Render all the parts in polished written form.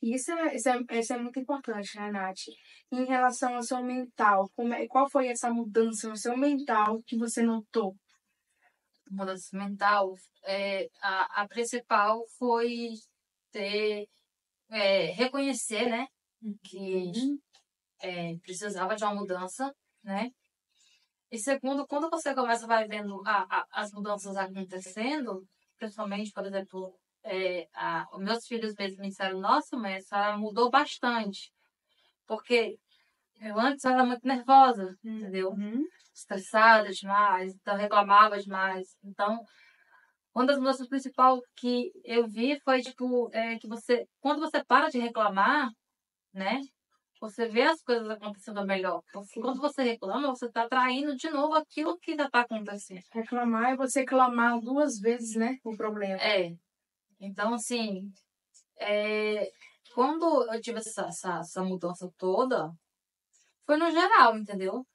Isso é muito importante, né, Nath? Em relação ao seu mental, qual foi essa mudança no seu mental que você notou? Mudança mental, a principal foi reconhecer, né, que precisava de uma mudança, né? E segundo, quando você começa vai vendo as mudanças acontecendo, principalmente, por exemplo, os meus filhos mesmo me disseram, nossa, mãe, a senhora mudou bastante. Porque eu antes era muito nervosa, entendeu? Estressada demais, então reclamava demais. Então, uma das mudanças principais que eu vi foi, tipo, que quando você para de reclamar, né? Você vê as coisas acontecendo melhor. Porque quando você reclama, você está atraindo de novo aquilo que já está acontecendo. Reclamar é você clamar 2 vezes, né, o problema. Então, assim, quando eu tive essa mudança toda, foi no geral, entendeu?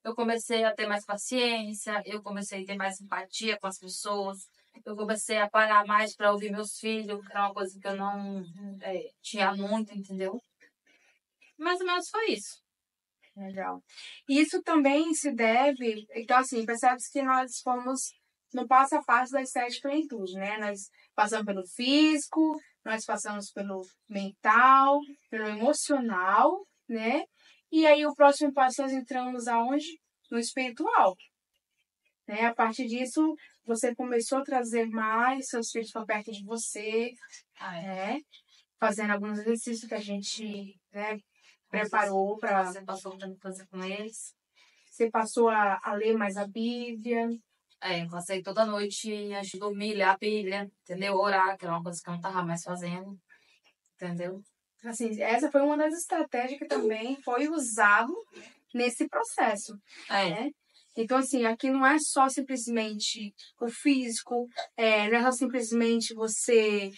Eu comecei a ter mais paciência, eu comecei a ter mais empatia com as pessoas, eu comecei a parar mais para ouvir meus filhos, que era uma coisa que eu não tinha muito, entendeu? Mais ou menos foi isso. Legal. Isso também se deve, então assim, percebe-se que nós fomos no passo a passo das 7 plenitudes, né? Nós passamos pelo físico, nós passamos pelo mental, pelo emocional, né? E aí o próximo passo nós entramos aonde? No espiritual, né? A partir disso, você começou a trazer mais seus filhos para perto de você, né? Fazendo alguns exercícios que a gente, né, preparou para... Você passou para fazer com eles. Você passou a ler mais a Bíblia. Passei toda noite antes de dormir, ler a Bíblia, entendeu? Orar, que era uma coisa que eu não estava mais fazendo, entendeu? Assim, essa foi uma das estratégias que também foi usado nesse processo, né? Então, assim, aqui não é só simplesmente o físico, não é só simplesmente você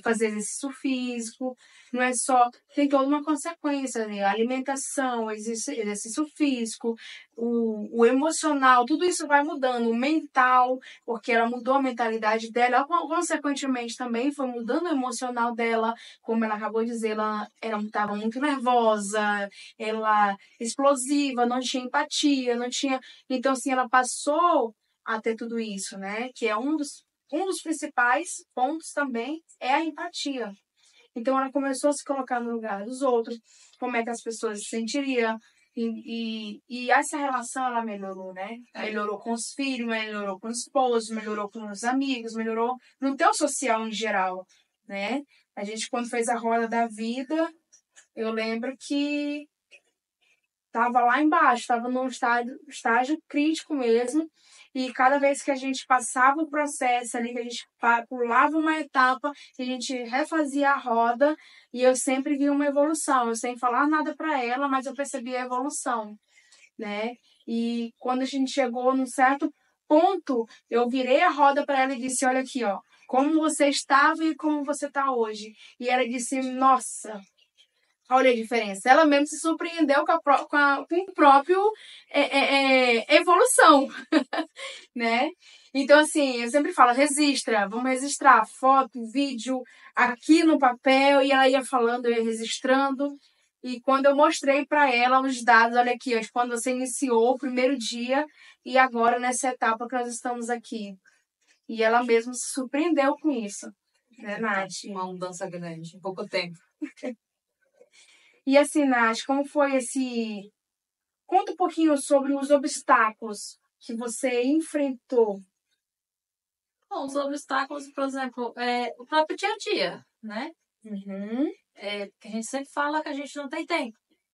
fazer exercício físico, não é só... Tem toda uma consequência, né? A alimentação, exercício físico, o emocional, tudo isso vai mudando. O mental, porque ela mudou a mentalidade dela, consequentemente também foi mudando o emocional dela, como ela acabou de dizer, ela estava muito nervosa, ela explosiva, não tinha empatia, não tinha... Então, assim, ela passou a ter tudo isso, né? Que é um dos principais pontos também é a empatia. Então, ela começou a se colocar no lugar dos outros, como é que as pessoas se sentiriam. E essa relação, ela melhorou, né? Melhorou com os filhos, melhorou com o esposo, melhorou com os amigos, melhorou no teu social em geral, né? A gente, quando fez a roda da vida, eu lembro que estava lá embaixo, estava num estágio crítico mesmo. E cada vez que a gente passava o processo ali, que a gente pulava uma etapa, a gente refazia a roda, e eu sempre vi uma evolução. Eu sem falar nada para ela, mas eu percebi a evolução, né? E quando a gente chegou num certo ponto, eu virei a roda para ela e disse: olha aqui, ó, como você estava e como você está hoje. E ela disse: nossa, olha a diferença. Ela mesmo se surpreendeu com o próprio evolução, né? Então, assim, eu sempre falo, registra, vamos registrar foto, vídeo, aqui no papel, e ela ia falando, eu ia registrando. E quando eu mostrei para ela os dados, olha aqui, ó, quando você iniciou o primeiro dia e agora nessa etapa que nós estamos aqui. E ela mesma se surpreendeu com isso, né, Nath? Uma mudança grande, em pouco tempo. E assim, Nath, como foi esse... Conta um pouquinho sobre os obstáculos que você enfrentou. Bom, os obstáculos, por exemplo, o próprio dia a dia, né? Uhum. Que a gente sempre fala que a gente não tem tempo.